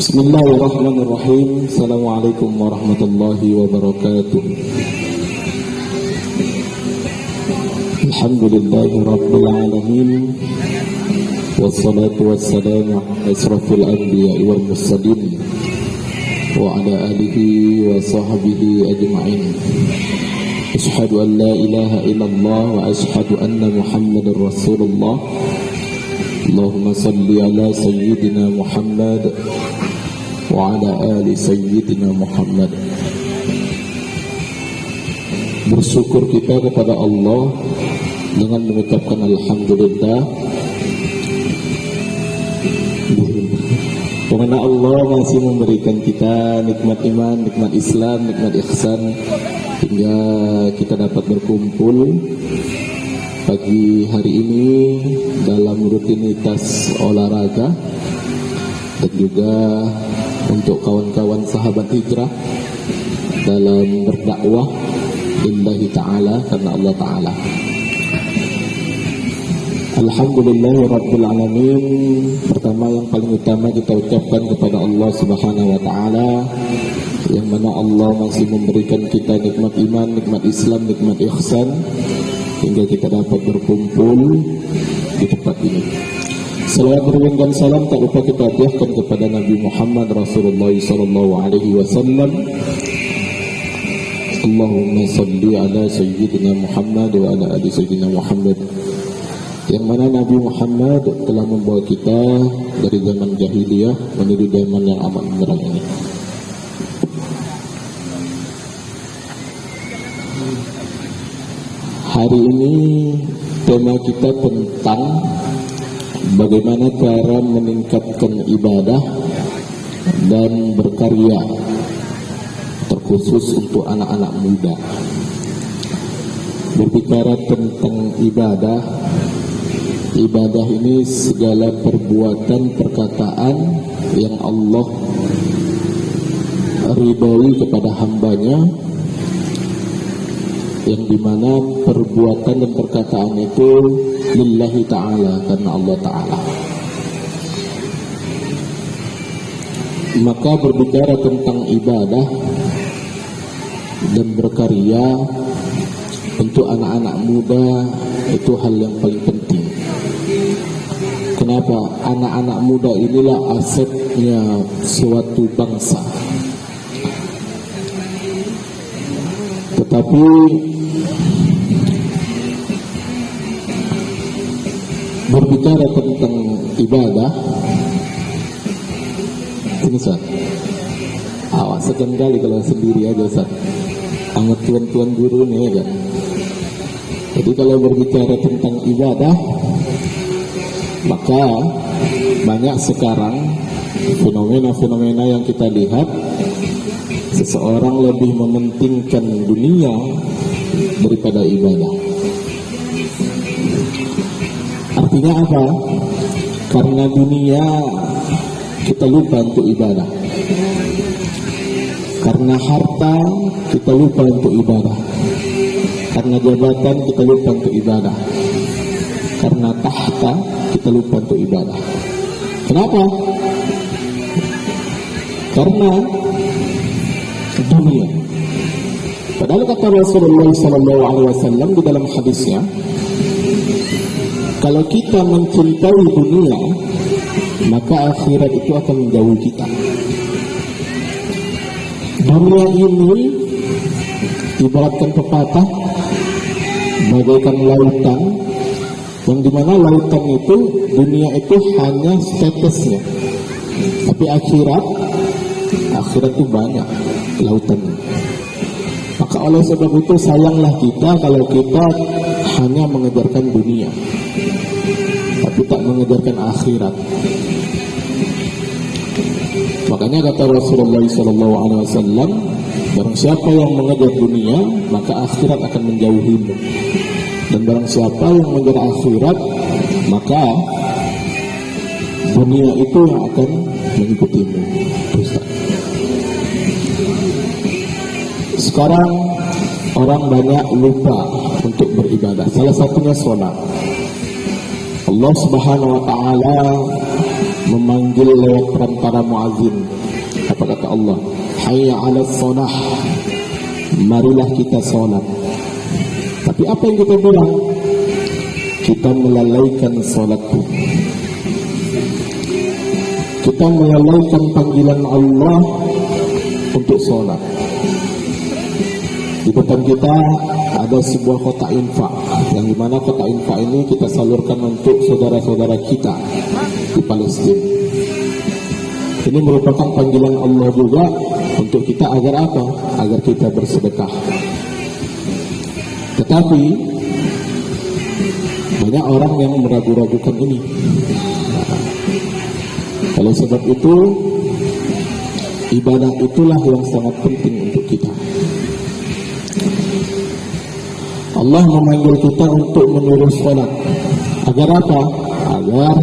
Bismillahirrahmanirrahim. Assalamualaikum warahmatullahi wabarakatuh. Alhamdulillahi rabbil alamin. Wassalatu wassalamu ala asrafil anbiya'i wal mursalin wa ala alihi wa sahbihi ajma'in. Asyhadu an la ilaha illallah wa asyhadu anna Muhammadar Rasulullah. Allahumma salli ala sayyidina Muhammad wa ala ali sayyidina Muhammad. Bersyukur kita kepada Allah dengan mengucapkan alhamdulillah, karena Allah masih memberikan kita nikmat iman, nikmat Islam, nikmat ihsan, hingga kita dapat berkumpul pagi hari ini dalam rutinitas olahraga, dan juga untuk kawan-kawan sahabat hijrah dalam berdakwah lillahi ta'ala, karena Allah ta'ala. Alhamdulillah rabbil alamin. Pertama, yang paling utama kita ucapkan kepada Allah subhanahu wa ta'ala, yang mana Allah masih memberikan kita nikmat iman, nikmat Islam, nikmat ihsan, hingga kita dapat berkumpul di tempat ini. Salawat dan salam tak lupa kita hadiahkan kepada Nabi Muhammad Rasulullah sallallahu alaihi wasallam. Allahumma salli ala sayyidina Muhammad wa ala ali sayyidina Muhammad. Yang mana Nabi Muhammad telah membawa kita dari zaman jahiliyah menuju zaman yang amat menderang ini. Hari ini tema kita tentang bagaimana cara meningkatkan ibadah dan berkarya, terkhusus untuk anak-anak muda. Berbicara tentang ibadah, ibadah ini segala perbuatan, perkataan yang Allah ridhoi kepada hambanya, yang dimana perbuatan dan perkataan itu lillahi ta'ala, karena Allah ta'ala. Maka berbicara tentang ibadah dan berkarya untuk anak-anak muda itu hal yang paling penting. Kenapa? Anak-anak muda inilah asetnya suatu bangsa. Tetapi berbicara tentang ibadah ini, Ustaz, awas sekali kalau sendiri aja, Ustaz, sama tuan-tuan guru nih ya. Jadi kalau berbicara tentang ibadah, maka banyak sekarang fenomena-fenomena yang kita lihat, seseorang lebih mementingkan dunia daripada ibadah. Artinya apa? Karena dunia kita lupa untuk ibadah. Karena harta kita lupa untuk ibadah. Karena jabatan kita lupa untuk ibadah. Karena tahta kita lupa untuk ibadah. Kenapa? Karena dunia. Padahal kata Rasulullah SAW di dalam hadisnya, kalau kita mencintai dunia, maka akhirat itu akan menjauhi kita. Dunia ini ibaratkan pepatah bagaikan lautan, yang dimana lautan itu, dunia itu hanya setetesnya, tapi akhirat itu banyak lautannya. Maka oleh sebab itu sayanglah kita kalau kita hanya mengejarkan dunia, tapi tak mengejarkan akhirat. Makanya kata Rasulullah SAW, barang siapa yang mengejar dunia, maka akhirat akan menjauhimu. Dan barang siapa yang mengejar akhirat, maka dunia itu yang akan mengikutimu. Sekarang orang banyak lupa untuk beribadah. Salah satunya sholat. Allah Subhanahu wa ta'ala memanggil lewat perantara muazin. Apa kata Allah? Hayya 'alas shalah. Marilah kita salat. Tapi apa yang kita bilang? Kita melalaikan salatku. Kita melalaikan panggilan Allah untuk salat. Di depan kita ada sebuah kotak infak, yang dimana kotak infak ini kita salurkan untuk saudara-saudara kita di Palestina. Ini merupakan panggilan Allah juga untuk kita agar apa? Agar kita bersedekah. Tetapi banyak orang yang meragu-ragukan ini. Oleh sebab itu, ibadah itulah yang sangat penting untuk kita. Allah memanggil kita untuk menyuruh sholat. Agar apa? Agar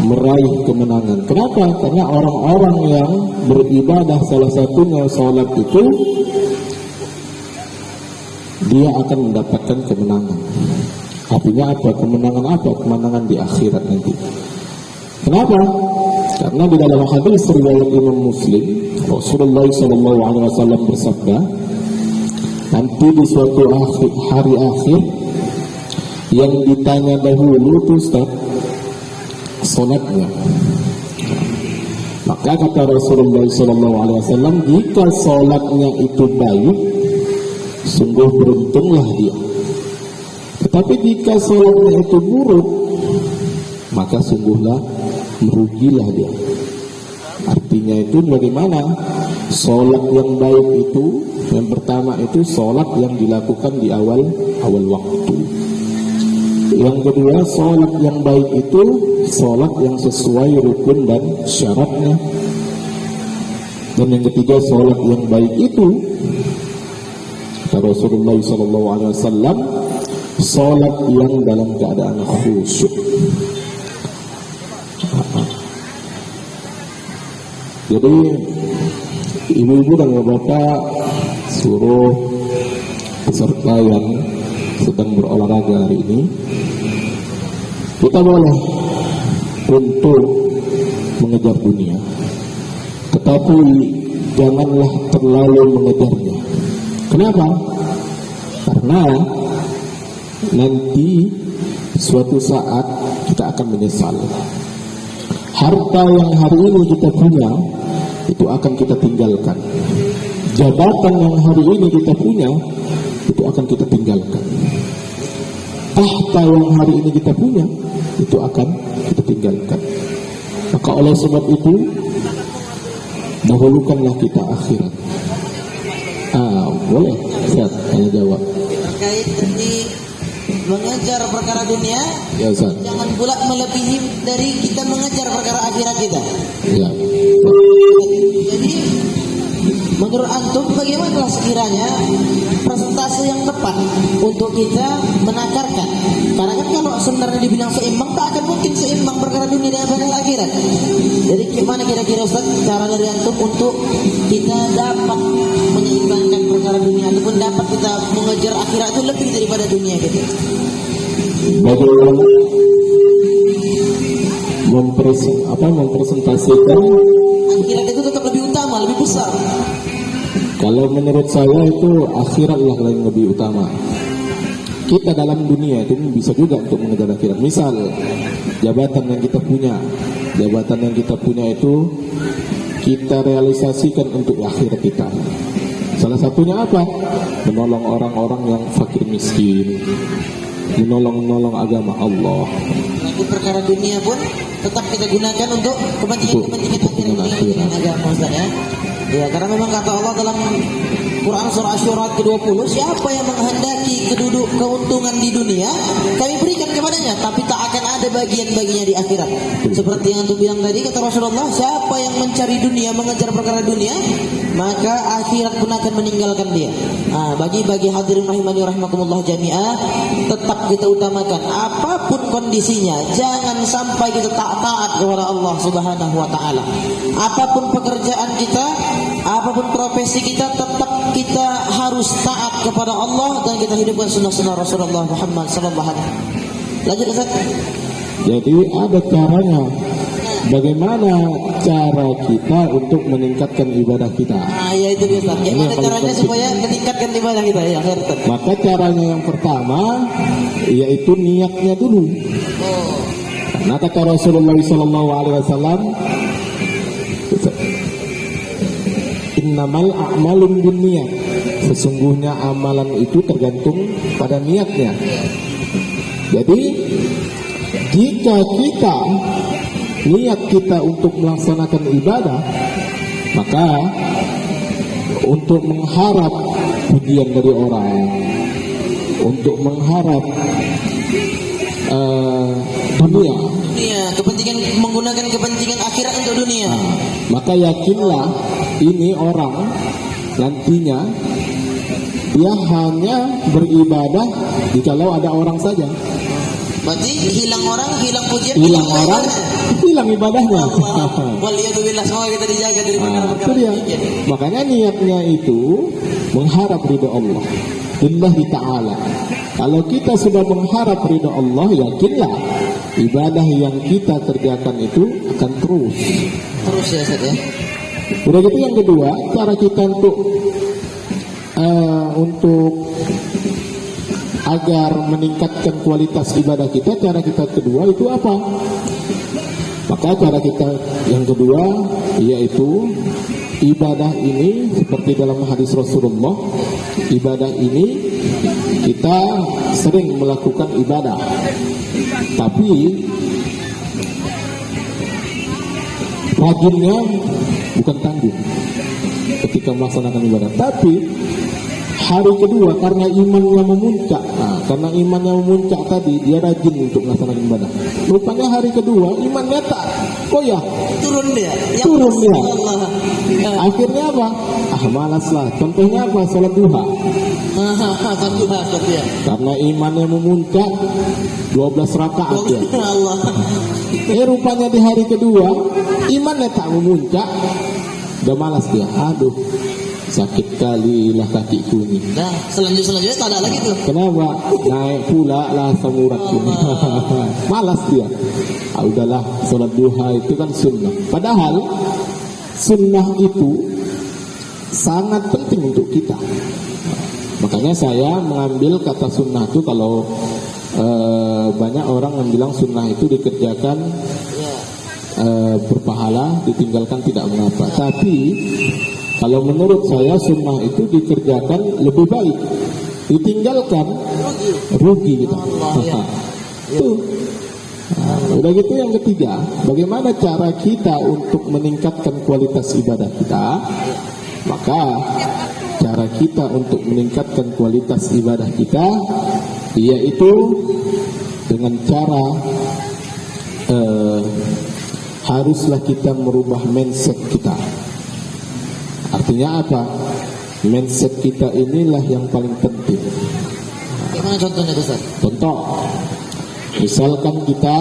meraih kemenangan. Kenapa? Karena orang-orang yang beribadah, salah satunya sholat itu, dia akan mendapatkan kemenangan. Artinya apa? Kemenangan apa? Kemenangan di akhirat nanti. Kenapa? Karena di dalam hadis riwayat Imam Muslim, Rasulullah SAW bersabda, nanti di suatu hari akhir yang ditanya dahulu itu Ustaz, salatnya. Maka kata Rasulullah SAW, jika salatnya itu baik, sungguh beruntunglah dia. Tetapi jika salatnya itu buruk, maka sungguhlah merugilah dia. Artinya itu bagaimana? Salat yang baik itu, yang pertama itu salat yang dilakukan di awal waktu. Yang kedua, salat yang baik itu salat yang sesuai rukun dan syaratnya. Dan yang ketiga, salat yang baik itu, kata Rasulullah SAW, salat yang dalam keadaan khusyuk. Jadi ibu-ibu dan bapak suruh peserta yang sedang berolahraga hari ini, kita boleh untuk mengejar dunia, tetapi janganlah terlalu mengejarnya. Kenapa? Karena nanti suatu saat kita akan menyesal. Harta yang hari ini kita punya itu akan kita tinggalkan. Jabatan yang hari ini kita punya itu akan kita tinggalkan. Tahta yang hari ini kita punya itu akan kita tinggalkan. Maka oleh sebab itu, dahulukanlah kita akhirat. Boleh, Ustaz, saya jawab. Terkait tadi mengejar perkara dunia, ya, Ustaz. Jangan pula melebihi dari kita mengejar perkara akhirat kita. Ya. Jadi menurut antum bagaimana sekiranya presentase yang tepat untuk kita menakarkan? Karena kan kalau sebenarnya dibilang seimbang, tak akan mungkin seimbang perkara dunia dan perkara akhirat. Jadi gimana kira-kira Ustaz cara dari antum untuk kita dapat menyeimbangkan perkara dunia ataupun dapat kita mengejar akhirat itu lebih daripada dunia kita? Bagaimana mempresentasikan akhirat itu tetap lebih utama, lebih besar? Kalau menurut saya itu akhiratlah yang lebih utama. Kita dalam dunia itu bisa juga untuk mengejar akhirat. Misal jabatan yang kita punya itu kita realisasikan untuk akhirat kita. Salah satunya apa? Menolong orang-orang yang fakir miskin, menolong agama Allah. Di perkara dunia pun tetap kita gunakan untuk kepentingan akhirat dan agama, Ustaz ya. Ya, karena memang kata Allah dalam Quran surah Asy-Syura ke-20, siapa yang menghendaki keuntungan di dunia, kami berikan kepadanya, tapi tak akan ada bagian-baginya di akhirat. Seperti yang antum bilang tadi, kata Rasulullah, siapa yang mencari dunia, mengejar perkara dunia, maka akhirat pun akan meninggalkan dia. Bagi hadirin rahimani rahimakumullah jami'ah, tetap kita utamakan apapun kondisinya, jangan sampai kita taat kepada Allah Subhanahu wa taala. Apapun pekerjaan kita, apapun profesi kita, tetap kita harus taat kepada Allah dan kita hidupkan sunnah-sunnah Rasulullah Muhammad sallallahu alaihi wasallam. Lanjut Ustaz. Jadi ada caranya bagaimana cara kita untuk meningkatkan ibadah kita. Ya itu dia Ustaz. Ini Gimana yang paling caranya penting. supaya meningkatkan ibadah kita ya Ustaz? Maka caranya yang pertama yaitu niatnya dulu. Oh. Nah, kata Rasulullah SAW, innamal a'malun binniyat. Sesungguhnya amalan itu tergantung pada niatnya. Jadi jika kita niat kita untuk melaksanakan ibadah, maka untuk mengharap pujian dari orang, untuk mengharap dunia, Kepentingan, menggunakan kepentingan akhirat untuk dunia. maka yakinlah ini orang nantinya dia hanya beribadah jikalau ada orang saja. Berarti hilang orang, hilang pujian, Hilang orang, hilang ibadahnya. Waliyadzubillah, semoga kita dijaga dari Nah, itu perkara-perkara dia. demikian. Makanya niatnya itu mengharap ridha Allah, lillahi ta'ala. Kalau kita sudah mengharap ridha Allah, yakinlah ibadah yang kita kerjakan itu akan terus. Terus ya Ustaz ya. Udah gitu yang kedua, cara kita untuk agar meningkatkan kualitas ibadah kita, cara kita kedua itu apa? Maka cara kita yang kedua yaitu ibadah ini seperti dalam hadis Rasulullah, ibadah ini kita sering melakukan ibadah, tapi rajinnya bukan tanggung ketika melaksanakan ibadah, tapi hari kedua karena imannya memuncak. Nah, karena imannya memuncak tadi dia rajin untuk melaksanakan ibadah. Rupanya hari kedua imannya tak koyah, Turun dia. turun dia. Allah. Akhirnya apa? Malas lah. Contohnya apa? Sholat duha. Satu ya. Karena imannya memuncak 12 rakaat ya. Allah. Rupanya di hari kedua imannya tak memuncak, udah malas dia. Aduh, sakit kali lah kakiku ini. Nah, selanjutnya tak ada lagi tuh. Kenapa? Naik pula lah samuratku. Malas dia. Udahlah, sholat duha itu kan sunnah. Padahal sunnah itu sangat penting untuk kita. Makanya saya mengambil kata sunnah itu kalau banyak orang yang bilang sunnah itu dikerjakan berpahala, ditinggalkan tidak mengapa. Tapi kalau menurut saya sunnah itu dikerjakan lebih baik, ditinggalkan rugi kita. Itu. Nah, udah gitu yang ketiga, bagaimana cara kita untuk meningkatkan kualitas ibadah kita? Maka cara kita untuk meningkatkan kualitas ibadah kita yaitu dengan cara haruslah kita merubah mindset kita. Artinya apa? Mindset kita inilah yang paling penting. Gimana contohnya Ustaz? Contoh, misalkan kita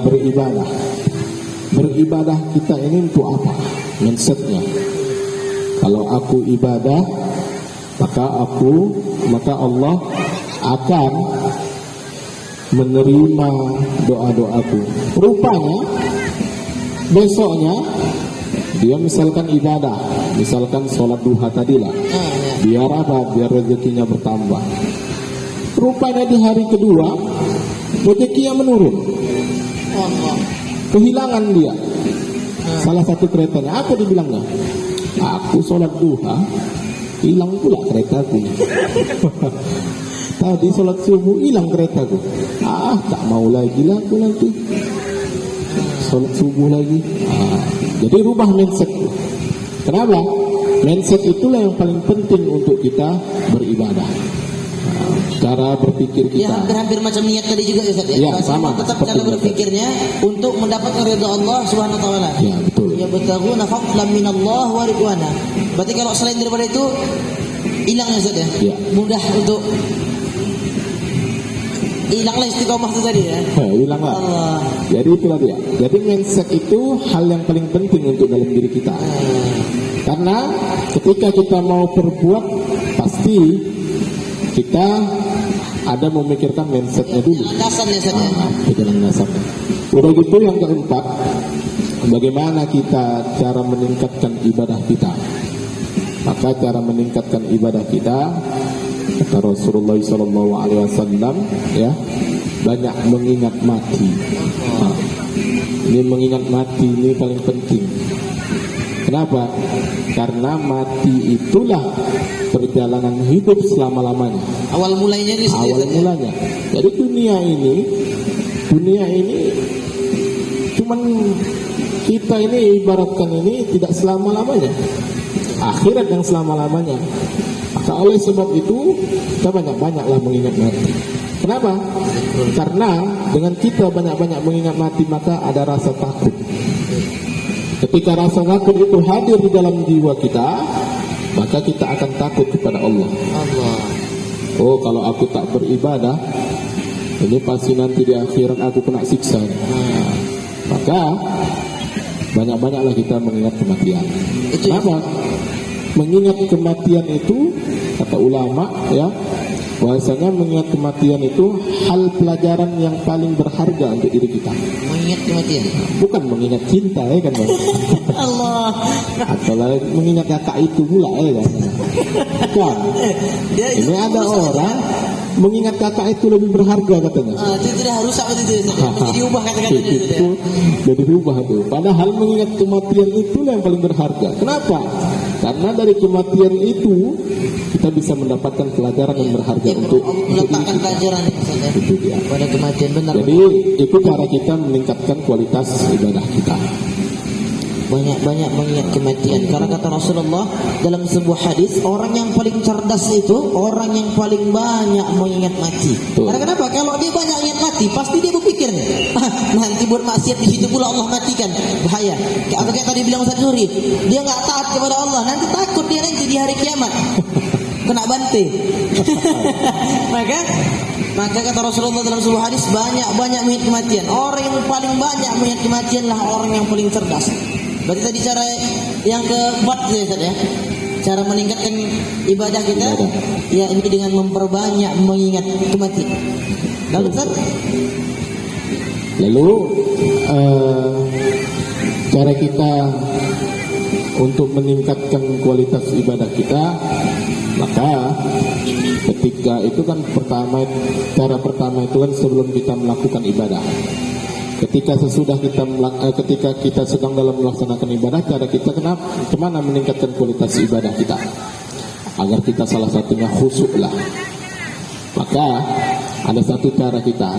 beribadah. Beribadah kita ini untuk apa? Mindsetnya. Kalau aku ibadah, maka Allah akan menerima doa-doaku. Rupanya besoknya dia misalkan ibadah, misalkan sholat duha tadilah, biar apa? Biar rezekinya bertambah. Rupanya di hari kedua rezekinya menurun, kehilangan dia salah satu keretanya. Apa dibilangnya? Aku sholat duha, hilang pula keretaku. Tadi sholat subuh hilang keretaku. Tak mau lagi lah aku nanti sholat subuh lagi. Jadi rubah mindset. Kenapa? Mindset itulah yang paling penting untuk kita beribadah. Cara berpikir kita. Ya hampir-hampir macam niat tadi juga Ustaz ya. Ya, sama, Tetap seperti cara itu. berpikirnya untuk mendapatkan ridha Allah Subhanahu wa taala. Ya, betul. Ya bertaguna fadlan minallah wa ridwana. Berarti kalau selain daripada itu hilang ya Ustaz ya. Ya. Mudah untuk hilanglah istiqomah itu tadi ya. Hilang lah. Allah. Jadi itulah dia. Jadi mindset itu hal yang paling penting untuk dalam diri kita. Karena ketika kita mau berbuat, pasti kita ada memikirkan mindsetnya dulu. Landasan ya Ustaz ya. Pikiran dasarnya. Udah gitu yang keempat, bagaimana kita cara meningkatkan ibadah kita. Maka cara meningkatkan ibadah kita, kata Rasulullah SAW, ya, banyak mengingat mati. Nah, ini mengingat mati ini paling penting. Kenapa? Karena mati itulah perjalanan hidup selama-lamanya. Awal mulainya di situ. Awal mulanya. Jadi dunia ini cuman kita ini ibaratkan ini tidak selama-lamanya. Akhirat yang selama-lamanya. Maka oleh sebab itu kita banyak-banyaklah mengingat mati. Kenapa? Karena dengan kita banyak-banyak mengingat mati, maka ada rasa takut. Ketika rasa takut itu hadir di dalam jiwa kita, maka kita akan takut kepada Allah. Oh, kalau aku tak beribadah, ini pasti nanti di akhirat aku kena siksa. Maka banyak-banyaklah kita mengingat kematian. Kenapa? Mengingat kematian itu, kata ulama, ya, bahwasanya mengingat kematian itu hal pelajaran yang paling berharga untuk diri kita. Mengingat kematian. Bukan mengingat cinta, ya kan, Bang? Allah. Atau mengingat kakak itu pula, ya kan? Bukan. Ini ada orang mengingat kakak itu lebih berharga katanya. Itu tidak rusak itu. Menjadi ubah kata-kata itu. Jadi berubah tuh. Padahal mengingat kematian itu yang paling berharga. Kenapa? Karena dari kematian itu kita bisa mendapatkan pelajaran yang berharga untuk meletakkan pelajaran itu dia. Pada kematian, benar. Jadi itu cara kita meningkatkan kualitas ibadah kita. Banyak-banyak mengingat kematian. Karena kata Rasulullah dalam sebuah hadis, orang yang paling cerdas itu orang yang paling banyak mengingat mati. Karena kenapa? Kalau dia banyak ingat mati, pasti dia berpikir nanti buat maksiat di situ pula Allah matikan, bahaya. Atau kayak tadi bilang Ustaz Nuri, dia nggak taat kepada Allah, nanti takut dia nanti di hari kiamat kena bantai. Maka kata Rasulullah dalam sebuah hadis, banyak-banyak mengingat kematian. Orang yang paling banyak mengingat kematian lah orang yang paling cerdas. Berarti tadi cara yang keempat ya, cara meningkatkan ibadah kita, ya ini dengan memperbanyak mengingat kematian. Lalu Ustaz? Lalu cara kita untuk meningkatkan kualitas ibadah kita, maka ketika itu kan cara pertama itu kan sebelum kita melakukan ibadah. Ketika kita sedang dalam melaksanakan ibadah, cara kita kemana meningkatkan kualitas ibadah kita, agar kita salah satunya khusyuk lah. Maka ada satu cara kita,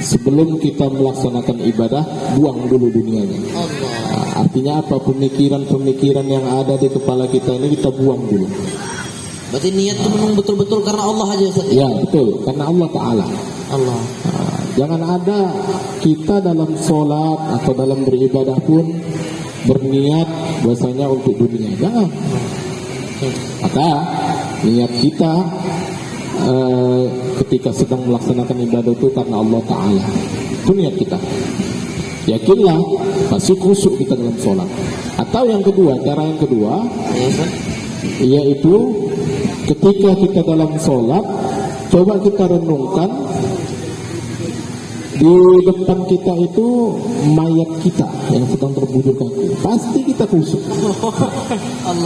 sebelum kita melaksanakan ibadah, buang dulu dunianya. Nah, artinya apa? Pemikiran-pemikiran yang ada di kepala kita ini kita buang dulu. Berarti niat itu memang betul-betul karena Allah aja Ustaz. Ya betul, karena Allah Ta'ala. Allah. Jangan ada kita dalam sholat atau dalam beribadah pun berniat bahasanya untuk dunia. Jangan. Maka niat kita ketika sedang melaksanakan ibadah itu karena Allah Ta'ala. Itu niat kita. Yakinlah pasti khusyuk kita dalam sholat. Atau yang kedua, cara yang kedua, yaitu ketika kita dalam sholat, coba kita renungkan di depan kita itu mayat kita yang sedang terbujur kaku. Pasti kita khusyuk.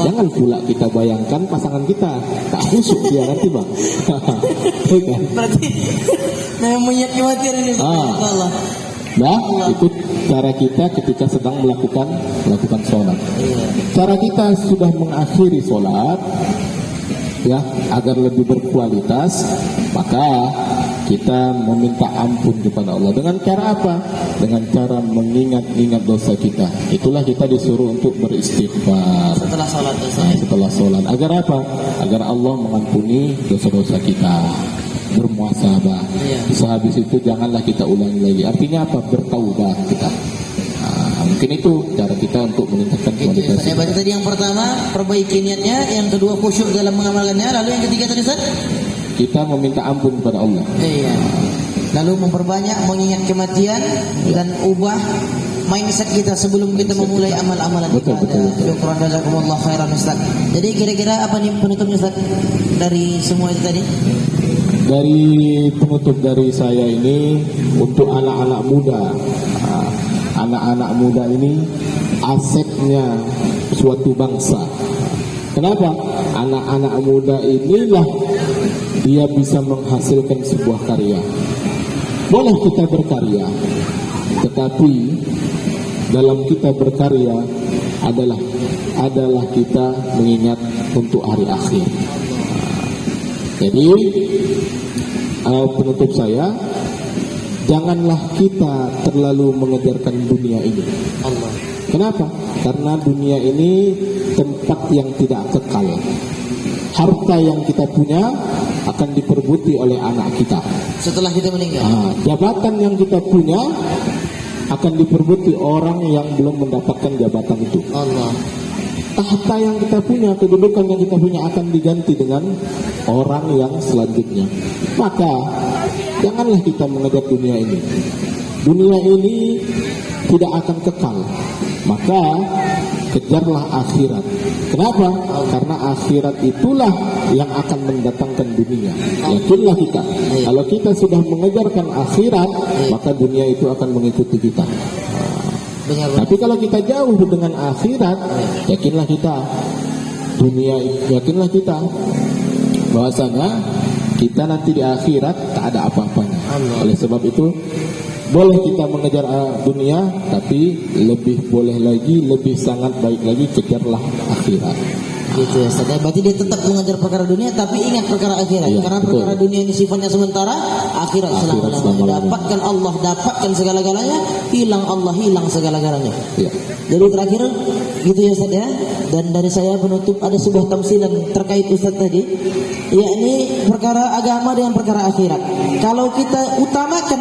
Jangan pula kita bayangkan pasangan kita tak khusyuk dia nanti bang. Berarti mengingat kematian ini. Allah. Nah, itu cara kita ketika sedang melakukan sholat. Cara kita sudah mengakhiri sholat, ya, agar lebih berkualitas, maka kita meminta ampun kepada Allah. Dengan cara apa? Dengan cara mengingat-ingat dosa kita. Itulah kita disuruh untuk beristighfar setelah sholat. Setelah sholat. Agar apa? Agar Allah mengampuni dosa-dosa kita. Bermuasabah. Sehabis itu janganlah kita ulangi lagi. Artinya apa? Bertaubat kita. Mungkin itu cara kita untuk meningkatkan kualitas. Saya baca tadi yang pertama, perbaiki niatnya, yang kedua khusyuk dalam mengamalkannya, lalu yang ketiga tadi Ustaz? Kita meminta ampun kepada Allah. Iya. Lalu memperbanyak mengingat kematian dan ubah mindset kita sebelum kita memulai amal-amalan betul. Syukran jazakumullah khairan Ustaz. Jadi kira-kira apa nih penutupnya Ustaz dari semua itu tadi? Dari penutup dari saya ini untuk anak-anak muda, anak-anak muda ini asetnya suatu bangsa. Kenapa? Anak-anak muda inilah dia bisa menghasilkan sebuah karya. Boleh kita berkarya, tetapi dalam kita berkarya adalah kita mengingat untuk hari akhir. Jadi penutup saya, janganlah kita terlalu mengejarkan dunia ini. Allah. Kenapa? Karena dunia ini tempat yang tidak kekal. Harta yang kita punya akan diperbuti oleh anak kita. Setelah kita meninggal. Jabatan yang kita punya akan diperbuti orang yang belum mendapatkan jabatan itu. Allah. Tahta yang kita punya, kedudukan yang kita punya akan diganti dengan orang yang selanjutnya. Maka janganlah kita mengejar dunia ini. Dunia ini tidak akan kekal. Maka kejarlah akhirat. Kenapa? Karena akhirat itulah yang akan mendatangkan dunia. Yakinlah kita. Kalau kita sudah mengejarkan akhirat, maka dunia itu akan mengikuti kita. Tapi kalau kita jauh dengan akhirat, yakinlah kita bahwasanya kita nanti di akhirat tak ada apa-apanya. Oleh sebab itu, boleh kita mengejar dunia, tapi lebih sangat baik lagi kejarlah akhirat. Gitu ya Ustaz. Berarti dia tetap mengajar perkara dunia tapi ingat perkara akhirat. Iya, Karena betul. perkara dunia ini sifatnya sementara, akhirat selama-lamanya. Dapatkan Allah, dapatkan segala-galanya, hilang Allah, hilang segala-galanya. Ya. Jadi terakhir gitu ya Ustaz ya. Dan dari saya penutup ada sebuah tamsilan terkait Ustaz tadi, yakni perkara agama dengan perkara akhirat. Kalau kita utamakan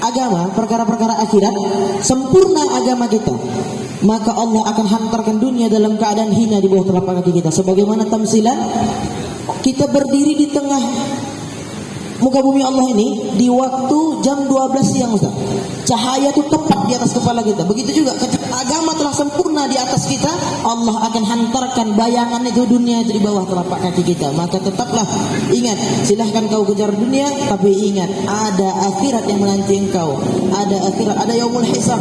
agama, perkara-perkara akhirat, sempurna agama kita, maka Allah akan hantarkan dunia dalam keadaan hina di bawah telapak kaki kita. Sebagaimana tamsilan, kita berdiri di tengah muka bumi Allah ini di waktu jam 12 siang Ustaz. Cahaya itu tepat di atas kepala kita. Begitu juga ketika agama telah sempurna di atas kita, Allah akan hantarkan bayangan itu dunia itu di bawah telapak kaki kita. Maka tetaplah ingat, silahkan kau kejar dunia, tapi ingat ada akhirat yang menanti engkau. Ada akhirat, ada yaumul hisab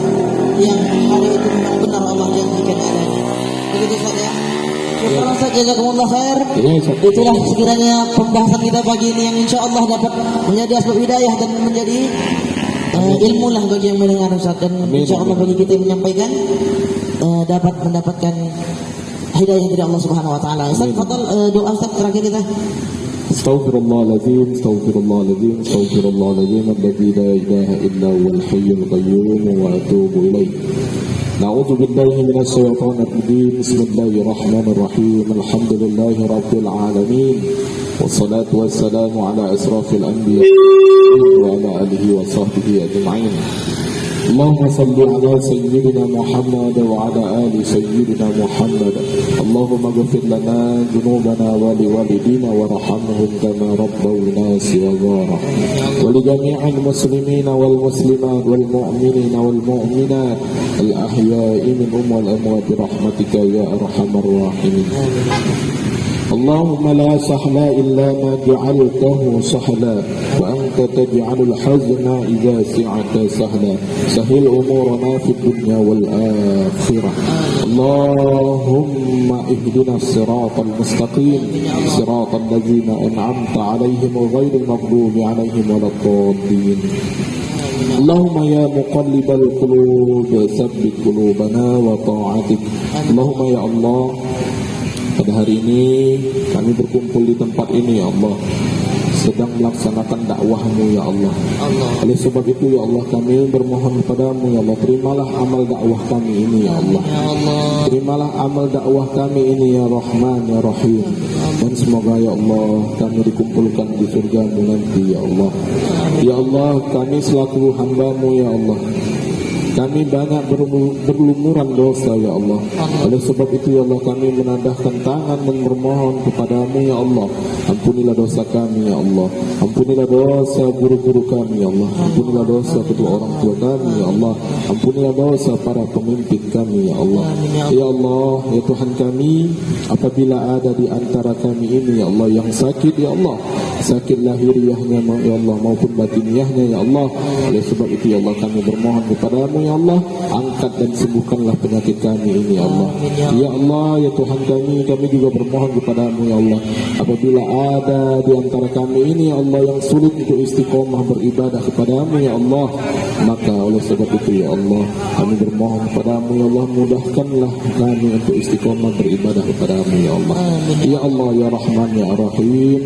yang hari itu memang benar Allah janjikan adanya. Begitu saja. Syukur Ustaz, jazakumullah khair. Itulah sekiranya pembahasan kita pagi ini yang insya Allah dapat menjadi asbab hidayah dan menjadi ilmu lah bagi yang mendengar Ustaz. Dan insya Allah bagi kita yang menyampaikan dapat mendapatkan hidayah dari Allah Subhanahu Wa Taala. Ustaz, fadal doa Ustaz terakhir kita. Astaghfirullahaladzim, astaghfirullahaladzim, astaghfirullahaladzim, alladzi la ilaha illa huwal hayyul qayyum wa atubu ilaih. نعوذ بالله من الشيطان الرجيم بسم الله الرحمن الرحيم الحمد لله رب العالمين والصلاة والسلام على أشرف الأنبياء وعلى آله وصحبه أجمعين اللهم صل على سيدنا محمد وعلى آل سيدنا محمد اللهم اغفر لنا ذنوبنا ولوالدينا وارحمهم كما ربونا صغارا ولجميع المسلمين والمسلمات والمؤمنين والمؤمنات الأحياء منهم والأموات برحمتك يا أرحم الراحمين اللهم لا سهل إلا ما جعلته سهلا وأنت تجعل الحزن إذا سعت سهلا سهل أمورنا في الدنيا والآخرة اللهم اهدنا الصراط المستقيم صراط الذين أنعمت عليهم غير المغضوب عليهم ولا الضالين اللهم يا مقلب القلوب ثبت قلوبنا وطاعتك اللهم يا الله. Pada hari ini kami berkumpul di tempat ini ya Allah, sedang melaksanakan dakwah-Mu ya Allah. Oleh sebab itu ya Allah, kami bermohon kepadamu ya Allah, terimalah amal dakwah kami ini ya Allah. Terimalah amal dakwah kami ini ya Rahman ya Rahim. Dan semoga ya Allah kami dikumpulkan di surga-Mu nanti ya Allah. Ya Allah, kami selaku hamba-Mu ya Allah, kami banyak berlumuran dosa ya Allah. Oleh sebab itu ya Allah, kami menadahkan tangan dan bermohon kepadamu ya Allah, Ampunilah dosa kami ya Allah. Ampunilah dosa guru-guru kami ya Allah. Ampunilah dosa kedua orang tua kami ya Allah. Ampunilah dosa para pemimpin kami ya Allah. Ya Allah, ya Tuhan kami, apabila ada di antara kami ini ya Allah yang sakit ya Allah, sakit lahiriahnya ya Allah maupun batiniahnya ya Allah, oleh sebab itu ya Allah kami bermohon kepadamu ya Allah, angkat dan sembuhkanlah penyakit kami ini ya Allah. Ya Allah, ya Tuhan kami juga bermohon kepadamu ya Allah, apabila ada di antara kami ini ya Allah yang sulit untuk istiqomah beribadah kepadamu ya Allah, maka oleh sebab itu ya Allah kami bermohon kepadamu ya Allah, mudahkanlah kami untuk istiqomah beribadah kepadamu ya Allah. Ya Allah, ya Rahman, ya Rahim,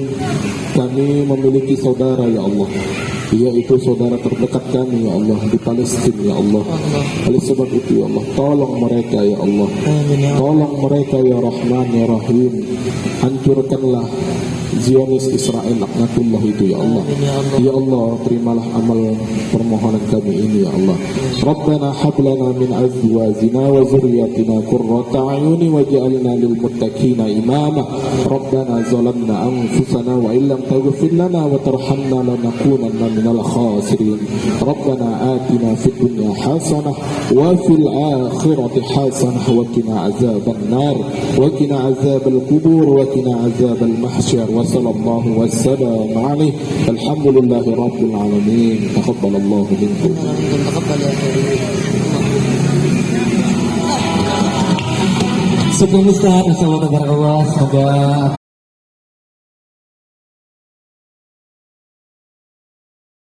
kami memiliki saudara ya Allah, yaitu saudara terdekat kami ya Allah di Palestina ya Allah. Oleh sebab itu ya Allah, tolong mereka ya Allah, tolong mereka ya Rahman, ya Rahim, hancurkanlah Zionis Israel laknatullah itu ya Allah. Ya Allah, terimalah amal permohonan kami ini ya Allah. Rabbana hablana min azwajina wa zurriyatina qurrata a'yuni waj'alna lil muttaqina imama. Rabbana zalamna anfusana wa illam taghfir lana wa tarhamna lanakunanna minal khasirin. Rabbana atina fid dunya hasanah wa fil akhirati hasanah wa qina azaban nar wa qina azabal qubur wa qina azabal mahsyar. Sallallahu wasallam alaihi alhamdulillahi rabbil alamin. Taqabbalallahu minkum. Semoga Ustaz, insyaallah, semoga